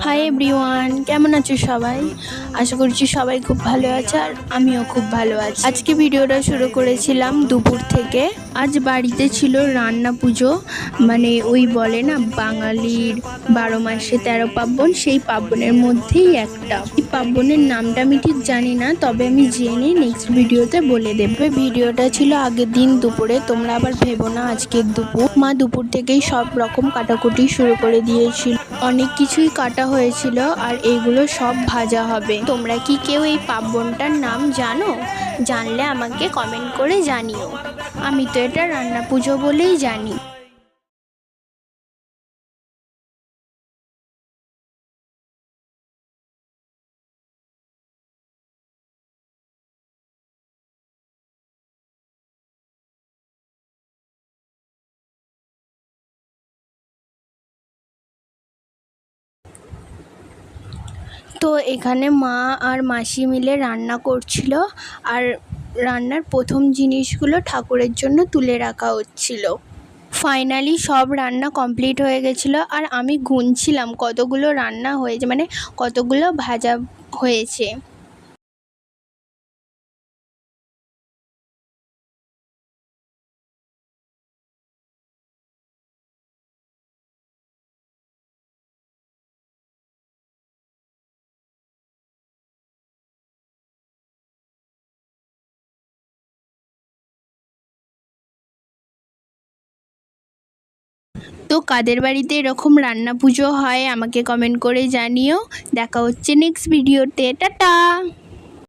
Hi everyone, কেমন আছো সবাই? আশা করছি সবাই খুব ভালো আছে আর আমিও খুব ভালো আছি। আজকে ভিডিওটা শুরু করেছিলাম দুপুর থেকে। আজ বাড়িতে ছিল রান্না পুজো, মানে ওই বলে না বাঙালির 12 মাসে 13 পার্বণ, সেই পার্বণের মধ্যেই একটা। এই পার্বণের নামটা আমি ঠিক জানি না, তবে আমি জেনে নেক্সট ভিডিওতে বলে দেবো। ভিডিওটা ছিল আগের দিন দুপুরে, তোমরা আবার ভেবো না আজকের দুপুর। মা দুপুর থেকেই সব রকম কাটাকুটি শুরু করে দিয়েছিল, অনেক কিছুই কাটা হয়েছিল আর এইগুলো সব ভাজা হবে। তোমরা কি কেউ এই পার্বণটার নাম জানো? জানলে আমাকে কমেন্ট করে জানিও। আমি তো এটা রান্না পুজো বলেই জানি। তো এখানে মা আর মাসি মিলে রান্না করছিল, আর রান্নার প্রথম জিনিসগুলো ঠাকুরের জন্য তুলে রাখা হচ্ছিল। ফাইনালি সব রান্না কমপ্লিট হয়ে গেছিলো, আর আমি গুনছিলাম কতগুলো রান্না হয়েছে, মানে কতগুলো ভাজা হয়েছে। তো কাদের বাড়িতে এরকম রান্না পুজো হয় আমাকে কমেন্ট করে জানিও। দেখা হচ্ছে নেক্সট ভিডিওতে। টাটা।